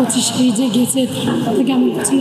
কচি সেই যে গেছে তার থেকে আমি দেখি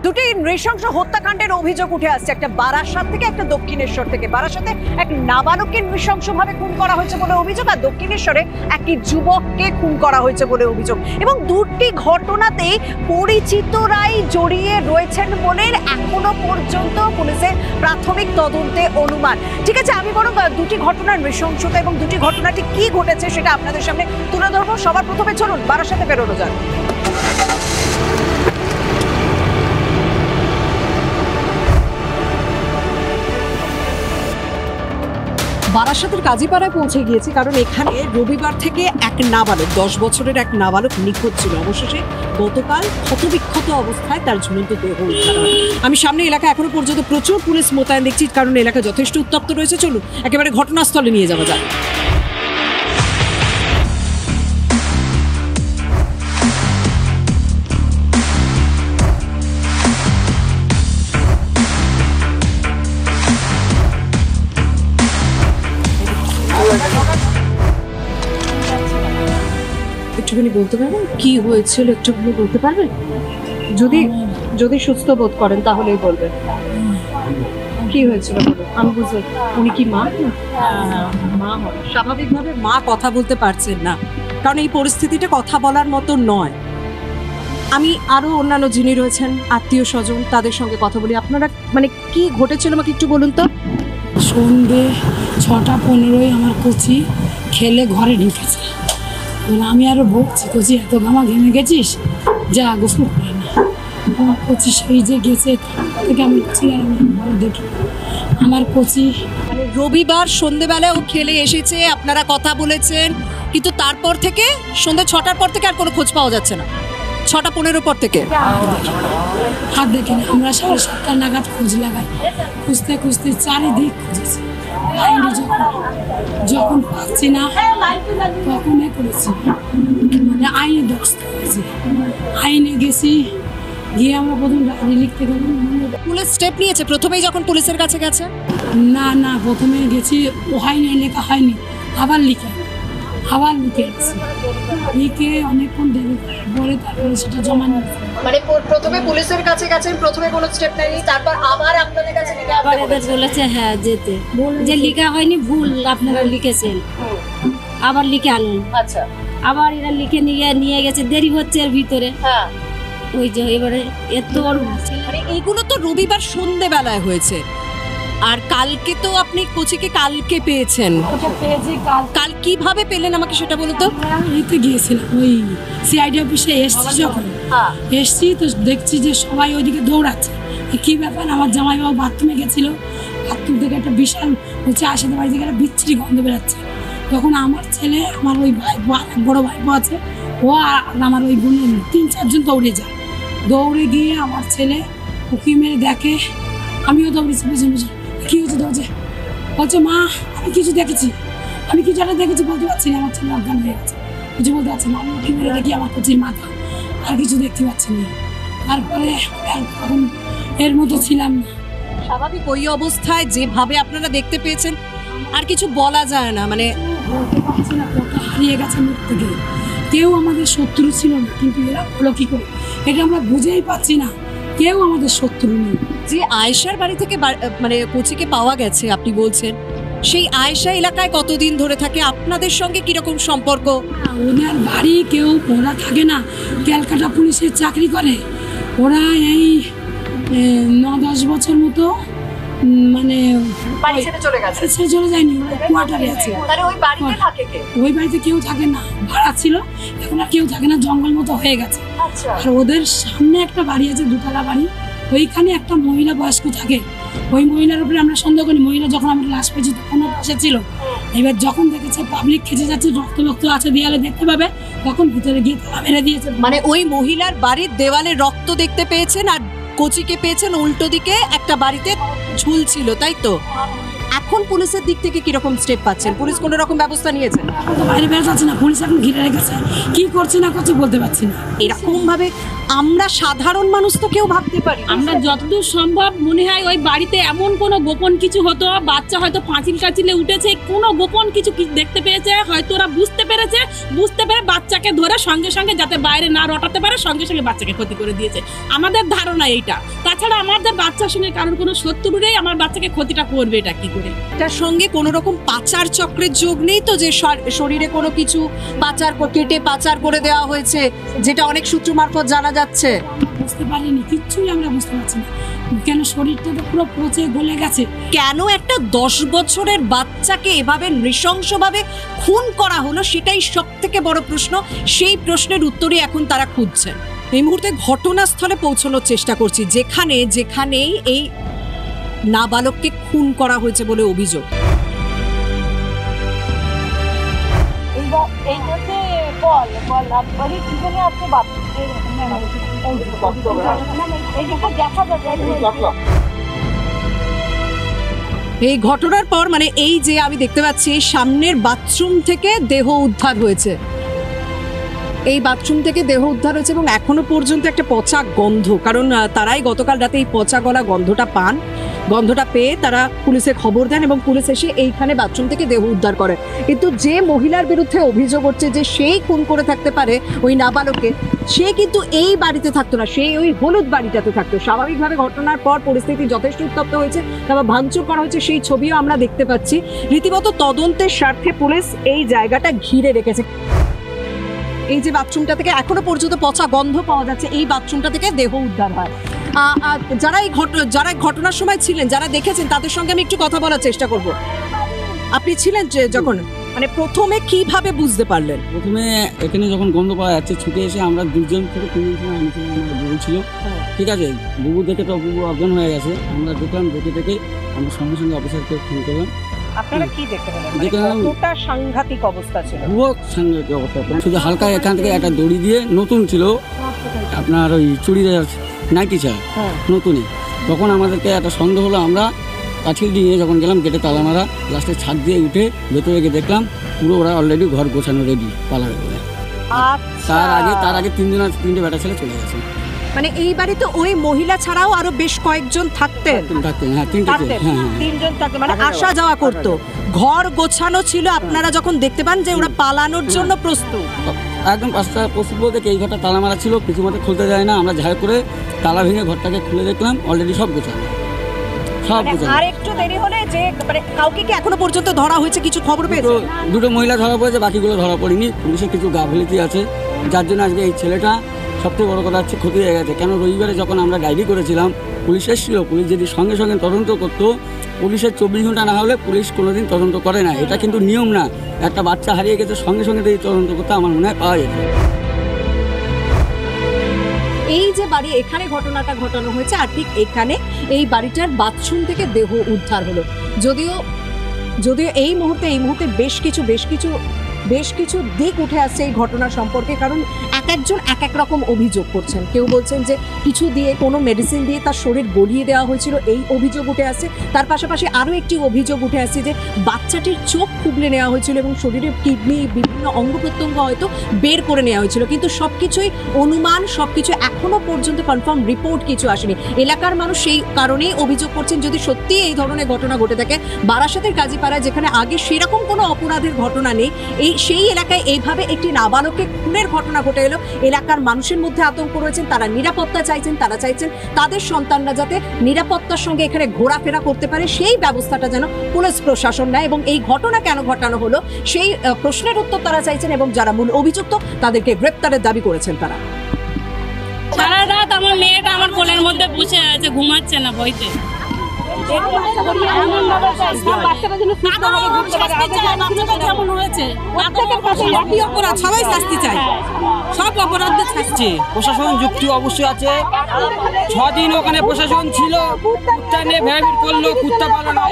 দুটি নৃশংস হত্যাকাণ্ডের অভিযোগ উঠে আসছে, একটা বারাসাত থেকে একটা দক্ষিণেশ্বর থেকে। বারাসাতে এক নাবালককে নৃশংসভাবে খুন করা হয়েছে বলে অভিযোগ, আর দক্ষিণেশ্বরে একটি যুবককে খুন করা হয়েছে বলে অভিযোগ। এবং দুটি ঘটনাতেই পরিচিতরাই জড়িয়ে রয়েছেন বলে এখনো পর্যন্ত পুলিশের প্রাথমিক তদন্তে অনুমান। ঠিক আছে, আমি বরং দুটি ঘটনার নৃশংসতা এবং দুটি ঘটনাটি কি ঘটেছে সেটা আপনাদের সামনে তুলে ধরবো। সবার প্রথমে চলুন বারাসাতে বেরোনো যাক। বারাসাতের কাজীপাড়ায় পৌঁছে গিয়েছি, কারণ এখানে রবিবার থেকে এক নাবালক 10 বছরের এক নাবালক নিখোঁজ ছিল। অবশেষে গতকাল ক্ষতবিক্ষত অবস্থায় তার ঝুলন্ত দেহ উদ্ধার হয়। আমি সামনে এলাকা এখনো পর্যন্ত প্রচুর পুলিশ মোতায়েন দেখছি, কারণ এলাকা যথেষ্ট উত্তপ্ত রয়েছে। চলুন একেবারে ঘটনাস্থলে নিয়ে যাওয়া যায়। একটুখানি বলতে পারবেন কি হয়েছিল? একটুখানি বলতে পারবেন? যদি যদি সুস্থ বোধ করেন তাহলেই বলবেন কি হয়েছিল। আমি বুঝতে, উনি কি মা? মা হয়। স্বাভাবিকভাবে মা কথা বলতে পারছেন না, কারণ এই পরিস্থিতিটা কথা বলার মতো নয়। আমি আরো অন্যান্য যিনি রয়েছেন আত্মীয় স্বজন, তাদের সঙ্গে কথা বলি। আপনারা মানে কি ঘটেছিল আমাকে একটু বলুন তো। সন্ধ্যে 6:15 আমার কচি খেলে ঘরে ঢুকেছে। আমি আরো বলছি, কচি এত ঘামা ঘেমে গেছিস, যা গোসল করে না। আমার কচি সেই যে গেছে তার থেকে আমি দেখি আমার কচি। মানে রবিবার সন্ধ্যেবেলায় ও খেলে এসেছে, আপনারা কথা বলেছেন, কিন্তু তারপর থেকে সন্ধ্যে 6টার পর থেকে আর কোনো খোঁজ পাওয়া যাচ্ছে না। 6:15 পর থেকে হাত দেখি না। আমরা 7:30 নাগাদ খোঁজ লাগাই, খুঁজতে খুঁজতে চারিদিক খুঁজেছি। যখন পাচ্ছি না তখন করেছি, মানে আইনে দস্ত হয়েছে। আইনে গেছি, গিয়ে আমরা প্রথম ডায়েরি লিখতে গেলাম। পুলিশ স্টেপ নিয়েছে প্রথমেই যখন পুলিশের কাছে গেছে? না না, প্রথমে গেছি, ও হয়নি, লেখা হয়নি, আবার লিখে এসেছি। লিখে অনেকক্ষণ দেরি পরে তারপরে সেটা জমা নিয়েছে। মানে প্রথমে পুলিশের কাছে গেছেন, প্রথমে কোনো স্টেপ নেয়নি, তারপর আবার আপনাদের কাছে আবার এদের বলেছে হ্যাঁ যেতে, যে লেখা হয়নি, ভুল আপনারা লিখেছেন, আবার লিখে আনুন। আচ্ছা, আবার এরা লিখে নিয়ে গেছে, দেরি হচ্ছে এর ভিতরে। হ্যাঁ, ওই যে এবারে এত মানে এগুলো তো রবিবার সন্ধ্যেবেলায় হয়েছে, আর কালকে তো আপনি কোচিকে কালকে পেয়েছেন। কাল কিভাবে পেলেন আমাকে সেটা বলুন তো। এইতে গিয়েছিলাম ওই সিআইডি অফিসে, এসছি যখন এসছি তো দেখছি যে সবাই ওইদিকে দৌড়াচ্ছে। কি ব্যাপার, আমার জামাইবাবু বাথরুমে গেছিল, বাথরুম থেকে একটা বিশাল হচ্ছে আশাদের বাড়ি থেকে একটা বিচ্ছিরি গন্ধ বেরোচ্ছে। তখন আমার ছেলে, আমার ওই ভাইপো, বড় ভাইপো আছে, ও আর আমার ওই বোনের 3-4 জন দৌড়ে যায়। দৌড়ে গিয়ে আমার ছেলে উকি মেরে দেখে, আমিও দৌড়েছি পেছনে। কি হচ্ছে দৌড়ে? বলছে মা আমি কিছু দেখেছি, আমি কিছু একটা দেখেছি, বলতে পারছি না। আমার ছেলে অজ্ঞান হয়ে গেছে, কিছু বলতে পারছি না। আমি উকি মেরে দেখি আমার কচির মাথা, আর কিছু দেখতে পাচ্ছি না। তারপরে তখন এর মতো ছিলাম না। স্বাভাবিক ওই অবস্থায় যেভাবে আপনারা দেখতে পেয়েছেন আর কিছু বলা যায় না, মানে বলতে পারছি না, কত হারিয়ে গেছে মুখ থেকে। কেউ আমাদের শত্রু ছিল না, কিন্তু এরা হলো কি করে এটা আমরা বুঝেই পাচ্ছি না। কেউ আমাদের শত্রু নেই। যে আয়েশার বাড়ি থেকে মানে কোচিকে পাওয়া গেছে আপনি বলছেন, সেই আয়েশা এলাকায় কতদিন ধরে থাকে? আপনাদের সঙ্গে কিরকম সম্পর্ক? ওনার বাড়ি কেউ, ওরা থাকে না, ক্যালকাটা পুলিশের চাকরি করে। ওরা এই 9-10 বছর মতো মানে বাড়ি ছেড়ে চলে গেছে। সে চলে যায়নি, কোয়ার্টারে আছে। তাহলে ওই বাড়িতে থাকে কে? ওই বাড়িতে কেউ থাকে না, ভাড়া ছিল, এখন আর কেউ থাকে না, জঙ্গল মতো হয়ে গেছে। আচ্ছা, আর ওদের সামনে একটা বাড়ি আছে, 2তলা বাড়ি, ওইখানে একটা মহিলা বয়স্ক থাকে, ওই মহিলার উপরে আমরা সন্দেহ করি। মহিলা যখন আমরা লাশ পেয়েছি তখন পাশে ছিল। এবার যখন দেখেছে পাবলিক খেতে যাচ্ছে, রক্ত আছে দেয়ালে দেখতে পাবে, তখন ভিতরে গিয়ে তালা মেরে দিয়েছে। মানে ওই মহিলার বাড়ির দেওয়ালে রক্ত দেখতে পেয়েছেন আর কচিকে পেয়েছেন উল্টো দিকে একটা বাড়িতে ঝুলছিল, তাই তো? এখন পুলিশের দিক থেকে কিরকম স্টেপ পাচ্ছেন? পুলিশ কোনো রকম ব্যবস্থা নিয়েছে? বাইরে বের যাচ্ছে না, পুলিশ এখন ঘিরে রেখেছে, কি করছে না করছে বলতে পারছি না। এরকম ভাবে আমরা সাধারণ মানুষ তো কেউ ভাবতে পারি। আমরা যতদূর সম্ভব মনে হয় ওই বাড়িতে এমন কোনো গোপন কিছু হতো, বাচ্চা হয়তো পাঁচিল টাচিলে উঠেছে, কোনো গোপন কিছু দেখতে পেয়েছে, হয়তো ওরা বুঝতে পেরে বাচ্চাকে ধরে সঙ্গে সঙ্গে যাতে বাইরে না রটাতে পারে সঙ্গে সঙ্গে বাচ্চাকে ক্ষতি করে দিয়েছে। আমাদের ধারণা এইটা। তাছাড়া আমাদের বাচ্চার সঙ্গে কারোর কোনো শত্রু নেই, আমার বাচ্চাকে ক্ষতিটা করবে এটা কি করে? এটার সঙ্গে কোনো রকম পাচার চক্রের যোগ নেই তো, যে শরীরে কোনো কিছু কেটে পাচার করে দেওয়া হয়েছে, যেটা অনেক সূত্র মারফত জানা যাচ্ছে? বুঝতে পারিনি, কিচ্ছুই আমরা বুঝতে পারছি না। কেন শরীরটা তো পুরো পচে গলে গেছে। কেন একটা 10 বছরের বাচ্চাকে এভাবে নৃশংসভাবে খুন করা হলো, সেটাই সব থেকে বড় প্রশ্ন। সেই প্রশ্নের উত্তরই এখন তারা খুঁজছে। এই মুহূর্তে ঘটনাস্থলে পৌঁছানোর চেষ্টা করছি, যেখানেই এই নাবালককে খুন করা হয়েছে বলে অভিযোগ। এই ঘটনার পর মানে এই যে আমি দেখতে পাচ্ছি সামনের বাথরুম থেকে দেহ উদ্ধার হয়েছে, এই বাথরুম থেকে দেহ উদ্ধার হয়েছে এবং এখনো পর্যন্ত একটা পচা গন্ধ, কারণ তারাই গতকাল রাতে এই পচা গলা গন্ধটা পান। গন্ধটা পেয়ে তারা পুলিশে খবর দেন এবং পুলিশ এসে এইখানে বাথরুম থেকে দেহ উদ্ধার করে। কিন্তু যে মহিলার বিরুদ্ধে অভিযোগ হচ্ছে যে সেই খুন করে থাকতে পারে ওই নাবালককে, সে কিন্তু এই বাড়িতে থাকতো না, সেই ওই হলুদ বাড়িটাতে থাকতো। স্বাভাবিকভাবে ঘটনার পর পরিস্থিতি যথেষ্ট উত্তপ্ত হয়েছে, তারপর ভাঙচুর করা হয়েছে, সেই ছবিও আমরা দেখতে পাচ্ছি। রীতিমতো তদন্তের স্বার্থে পুলিশ এই জায়গাটা ঘিরে রেখেছে। এই যে বাথরুমটা থেকে এখনো পর্যন্ত পচা গন্ধ পাওয়া যাচ্ছে, এই বাথরুমটা থেকে দেহ উদ্ধার হয়। যারা ঘটনার সময় ছিলেন, যারা দেখেছেন, তাদের সঙ্গে আমি একটু কথা বলার চেষ্টা করব। আপনি ছিলেন যে যখন, মানে প্রথমে কিভাবে বুঝতে পারলেন? প্রথমে এখানে যখন গন্ধ পাওয়া যাচ্ছে ছুটে এসে আমরা 2জন থেকে 3জন সময় আমি ছিলাম, আমার বুবু ছিল, ঠিক আছে। বুবু দেখে তো বুবু অজ্ঞান হয়ে গেছে, আমরা দেখলাম, দেখে আমরা সঙ্গে সঙ্গে অফিসারকে ফোন করলাম। আপনারা কি দেখতে পেলেন? দেখলাম কতটা সাংঘাতিক অবস্থা ছিল? পুরো সাংঘাতিক অবস্থা, শুধু হালকা এখান থেকে একটা দড়ি দিয়ে, নতুন ছিল আপনার ওই চুড়িদার নাইটি ছাড়া নতুনই। তখন আমাদেরকে একটা সন্দেহ হলো, আমরা কাঠিল দিয়ে যখন গেলাম গেটে তালা মারা, লাস্টে ছাদ দিয়ে উঠে ভেতরে গিয়ে দেখলাম পুরো ওরা অলরেডি ঘর গোছানো রেডি পালাবে বলে। তার আগে 3টে বেটা ছেলে চলে গেছে। মানে এই বাড়িতে ওই মহিলা ছাড়াও আরো বেশ কয়েকজন থাকতেন? হ্যাঁ, 3জন। মানে আসা যাওয়া করতো, ঘর গোছানো ছিল। আপনারা যখন দেখতে পান যে ওরা পালানোর জন্য প্রস্তুত, একদম পাঁচটা প্রস্তুত বলতে এই ঘরটা তালা মারা ছিল, কিছু মতো খুলতে যায় না, আমরা ঝাড় করে তালা ভেঙে ঘরটাকে খুলে দেখলাম অলরেডি সব গোছানো। আর একটু দেরি হলে যে মানে কাউকে কি এখনো পর্যন্ত ধরা হয়েছে, কিছু খবর পেয়েছে? 2টো মহিলা ধরা পড়েছে, বাকিগুলো ধরা পড়েনি। পুলিশের কিছু গাফিলতি আছে, যার জন্য আজকে এই ছেলেটা, সবথেকে বড় কথা হচ্ছে, ক্ষতি হয়ে গেছে। কেন রবিবারে যখন আমরা ডায়েরি করেছিলাম, পুলিশ এসেছিল, পুলিশ যদি সঙ্গে সঙ্গে তদন্ত করতো, পুলিশের 24 ঘন্টা না হলে পুলিশ কোনোদিন তদন্ত করে না, এটা কিন্তু নিয়ম না। একটা বাচ্চা হারিয়ে গেছে, সঙ্গে সঙ্গে যদি তদন্ত করতে আমার মনে হয় পাওয়া যেত। এই যে বাড়ি, এখানে ঘটনাটা ঘটানো হয়েছে, আর ঠিক এখানে এই বাড়িটার বাথরুম থেকে দেহ উদ্ধার হলো। যদিও এই মুহূর্তে বেশ কিছু দিক উঠে আসছে এই ঘটনা সম্পর্কে, কারণ একজন এক রকম অভিযোগ করছেন। কেউ বলছেন যে কিছু দিয়ে, কোনো মেডিসিন দিয়ে তার শরীর গলিয়ে দেওয়া হয়েছিল, এই অভিযোগ উঠে আসছে। তার পাশাপাশি আরও একটি অভিযোগ উঠে আসছে যে বাচ্চাটির চোখ খুবলে নেওয়া হয়েছিল এবং শরীরের কিডনি, বিভিন্ন অঙ্গ প্রত্যঙ্গ হয়তো বের করে নেওয়া হয়েছিল। কিন্তু সবকিছুই অনুমান, সবকিছু এখনো পর্যন্ত কনফার্ম রিপোর্ট কিছু আসেনি। এলাকার মানুষ সেই কারণেই অভিযোগ করছেন, যদি সত্যি এই ধরনের ঘটনা ঘটে থাকে বারাসাতের কাজীপাড়ায়, যেখানে আগে সেরকম কোনো অপরাধের ঘটনা নেই, সেই এলাকায় এইভাবে একটি নাবালককে খুনের ঘটনা ঘটে এলো। এলাকার মানুষের মধ্যে আতঙ্ক রয়েছেন, তারা নিরাপত্তা চাইছেন, তারা চাইছেন তাদের সন্তানরা যাতে নিরাপত্তার সঙ্গে এখানে ঘোরাফেরা করতে পারে, সেই ব্যবস্থাটা যেন পুলিশ প্রশাসন নেয় এবং এই ঘটনা কেন ঘটানো হলো সেই প্রশ্নের উত্তর তারা চাইছেন এবং যারা মূল অভিযুক্ত তাদেরকে গ্রেপ্তারের দাবি করেছেন তারা। সারা রাত আমার মেয়েটা আমার কোলের মধ্যে বসে আছে, ঘুমাচ্ছে না ভয়তে। বাচ্চারা যেন সুস্থভাবে ঘুরতে পারে। বাচ্চাটা যেমন হয়েছে একই অপরাধ, সবাই শাস্তি চায়, সব অপরাধদের শাস্তি। প্রশাসন যুক্তি অবশ্যই আছে। 6 দিন ওখানে প্রশাসন ছিল, কুত্তা নিয়ে ভেড়াভিড় করলো, কুত্তা পালো না।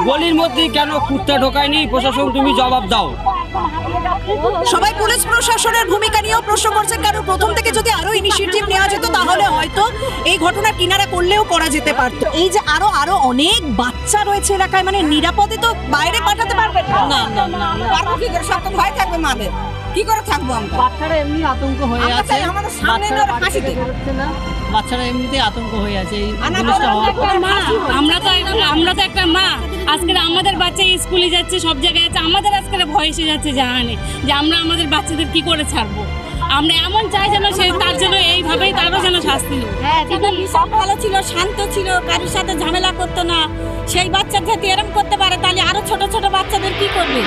গলির মধ্যে কেন কুত্তা ঢোকায়নি? প্রশাসন তুমি জবাব দাও। সবাই পুলিশ প্রশাসনের ভূমিকা নিয়েও প্রশ্ন করছেন, কারণ প্রথম থেকে যদি আরো ইনিশিয়েটিভ নেওয়া যেত তাহলে হয়তো এই ঘটনার কিনারা করলেও করা যেতে পারতো। এই যে আরো অনেক বাচ্চা রয়েছে এলাকায়, মানে নিরাপদে তো বাইরে পাঠাতে পারবেন না। পারবো কি করে? সব তো ভয় থাকবে মাদের, কি করে থাকবো আমরা? বাচ্চারা এমনি আতঙ্ক হয়ে আছে, আমাদের সামনে ধরে ফাঁসি দিবে। বাচ্চারা এমনিতে আতঙ্ক হয়ে আছে এই জিনিসটা হওয়ার পর। আমরা তো একটা মা, আজকে আমাদের বাচ্চা স্কুলে যাচ্ছে, সব জায়গায় যাচ্ছে, আমাদের আজকে ভয় এসে যাচ্ছে জাহানে যে আমরা আমাদের বাচ্চাদের কি করে ছাড়বো। আমরা এমন চাই যেন সে তার জন্য এইভাবেই তারও যেন শাস্তি হোক। হ্যাঁ, সব ভালো ছিল, শান্ত ছিল, কারোর সাথে ঝামেলা করতো না। সেই বাচ্চা যদি এরম করতে পারে তাহলে আরো ছোট ছোট বাচ্চাদের কি করবে?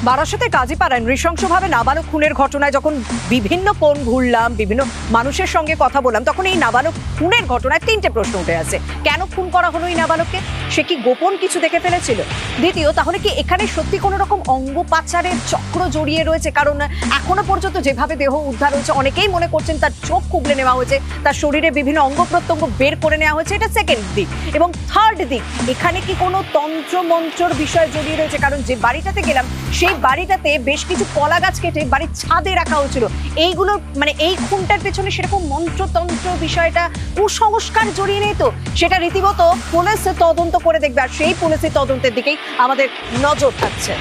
বারাসতে কাজীপাড়ায় নৃশংসভাবে নাবালক খুনের ঘটনায় যখন বিভিন্ন কোণ ঘুরলাম, বিভিন্ন মানুষের সঙ্গে কথা বললাম, তখন এই নাবালক খুনের ঘটনায় 3টে প্রশ্ন উঠে আসে। কেন খুন করা হলো এই নাবালককে? সে কি গোপন কিছু দেখে ফেলেছিল? দ্বিতীয়, তাহলে কি এখানে সত্যি কোনো রকম অঙ্গ পাচারের চক্র জড়িয়ে রয়েছে? কারণ এখনো পর্যন্ত যেভাবে দেহ উদ্ধার হয়েছে, অনেকেই মনে করছেন তার চোখ খুবলে নেওয়া হয়েছে, তার শরীরে বিভিন্ন অঙ্গ প্রত্যঙ্গ বের করে নেওয়া হয়েছে। এটা সেকেন্ড দিক। এবং থার্ড দিক, এখানে কি কোনো তন্ত্র মন্ত্রর বিষয় জড়িয়ে রয়েছে? কারণ যে বাড়িটাতে গেলাম সেই বাড়িটাতে বেশ কিছু কলা গাছ কেটে বাড়ির ছাদে রাখা হয়েছিল। এইগুলো মানে এই খুনটার পেছনে সেরকম মন্ত্রতন্ত্র বিষয়টা, কুসংস্কার জড়িয়ে নেই তো? সেটা রীতিমতো পুলিশ তদন্ত করে দেখবে, আর সেই পুলিশের তদন্তের দিকেই আমাদের নজর থাকছে।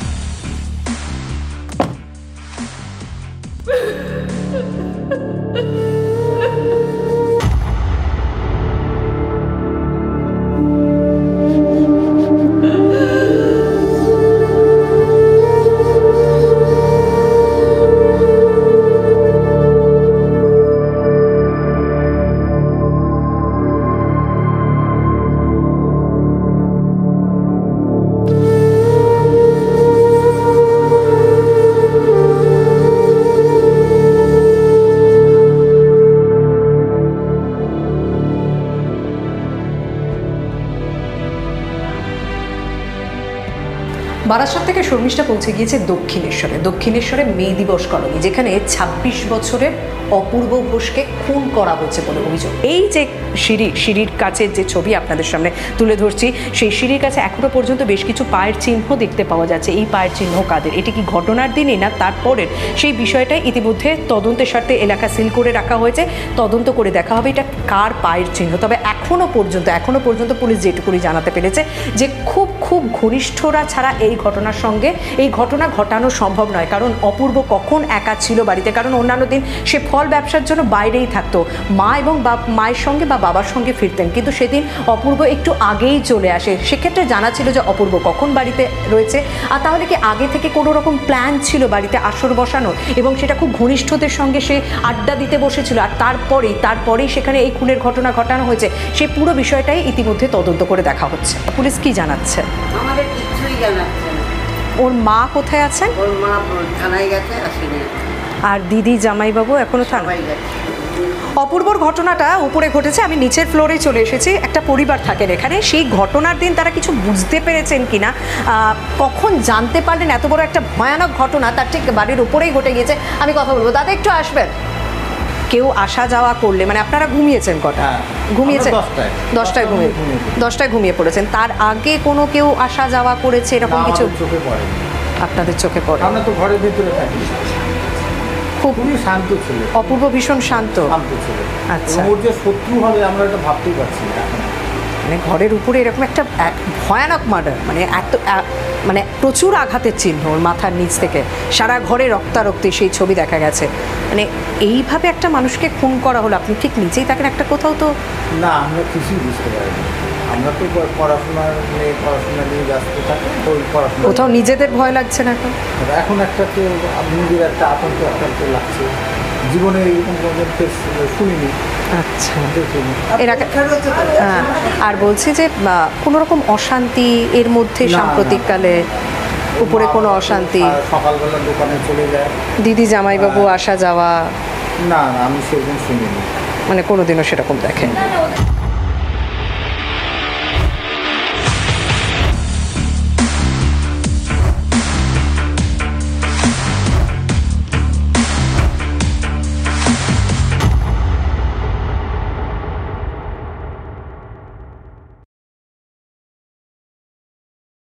বারাসাত থেকে শর্মিষ্ঠা পৌঁছে গিয়েছে দক্ষিণেশ্বরে মে দিবস কলোনি, যেখানে 26 বছরের অপূর্ব ঘোষকে খুন করা হয়েছে বলে অভিযোগ। এই যে সিঁড়ির কাছের যে ছবি আপনাদের সামনে তুলে ধরছি, সেই সিঁড়ির কাছে এখনো পর্যন্ত বেশ কিছু পায়ের চিহ্ন দেখতে পাওয়া যাচ্ছে। এই পায়ের চিহ্ন কাদের? এটি কি ঘটনার দিনই না তারপরের? সেই বিষয়টাই ইতিমধ্যে তদন্তের স্বার্থে এলাকা সিল করে রাখা হয়েছে। তদন্ত করে দেখা হবে এটা কার পায়ের চিহ্ন। তবে এখনো পর্যন্ত পুলিশ যেটুকুনি জানাতে পেরেছে যে খুব ঘনিষ্ঠরা ছাড়া এই ঘটনার সঙ্গে এই ঘটনা ঘটানো সম্ভব নয়। কারণ অপূর্ব কখন একা ছিল বাড়িতে? কারণ অন্যান্য দিন সে ফল ব্যবসার জন্য বাইরেই থাকতো, মা এবং মায়ের সঙ্গে বা বাবার সঙ্গে ফিরতেন, কিন্তু সেদিন অপূর্ব একটু আগেই চলে আসে। সেক্ষেত্রে জানা ছিল যে অপূর্ব কখন বাড়িতে রয়েছে। আর তাহলে কি আগে থেকে কোনো রকম প্ল্যান ছিল বাড়িতে আসর বসানো, এবং সেটা খুব ঘনিষ্ঠদের সঙ্গে সে আড্ডা দিতে বসেছিল, আর তারপরেই সেখানে এই খুনের ঘটনা ঘটানো হয়েছে? সেই পুরো বিষয়টাই ইতিমধ্যে তদন্ত করে দেখা হচ্ছে। পুলিশ কি জানাচ্ছে? আমাদের কিছুই জানাচ্ছে না। ওর মা কোথায় আছেন? ওর মা থানায় গেছে, আসেনি। আর দিদি জামাইবাবু এখনো থানায় গেছে। অপূর্বর ঘটনাটা উপরে ঘটেছে, আমি নিচের ফ্লোরে চলে এসেছি। একটা পরিবার থাকেন এখানে। সেই ঘটনার দিন তারা কিছু বুঝতে পেরেছেন কিনা, কখন জানতে পারলেন এত বড় একটা ভয়ানক ঘটনা তার ঠিক বাড়ির উপরেই ঘটে গিয়েছে, আমি কথা বলবো। দাদা একটু আসবেন। কেউ আসা যাওয়া করলে, মানে আপনারা ঘুমিয়েছেন কটা? ঘুমিয়েছেন 10টায় ঘুমিয়ে পড়েছেন। তার আগে কোনো কেউ আসা যাওয়া করেছে এরকম কিছু? আপনাদের চোখে পড়ে? আমরা তো ঘরের ভিতরে থাকি। খুবই শান্ত ছিল অপূর্ব, ভীষণ শান্ত ছিল। আচ্ছা, ওর যে শত্রু হবে আমরা এটা ভাবতেই পারছি না। মানে ঘরের উপরে এরকম একটা ভয়ানক মার্ডার, মানে মানে প্রচুর আঘাতের চিহ্ন ওর মাথার নিচ থেকে, সারা ঘরে রক্তারক্তি সেই ছবি দেখা গেছে। মানে এইভাবে একটা মানুষকে খুন করা হলো, আপনি ঠিক নিচেই থাকেন একটা কোথাও তো? না, আমরা কিছুই বুঝতে পারিনি। আমরা তো পড়াশোনা নিয়ে ব্যস্ত থাকি। ওই পড়াশোনা কোথাও নিজেদের ভয় লাগছে না এখন একটা তো নিজের একটা আতঙ্ক একটা লাগছে। জীবনে এরকম কোনো শুনিনি। আচ্ছা, আর বলছি যে কোনো রকম অশান্তি এর মধ্যে সাম্প্রতিককালে উপরে কোনো অশান্তি? সকালবেলা দোকানে চলে যায়, দিদি জামাইবাবু আসা যাওয়া? না আমি সেরকম শুনিনি। মানে কোনোদিনও সেরকম দেখেন।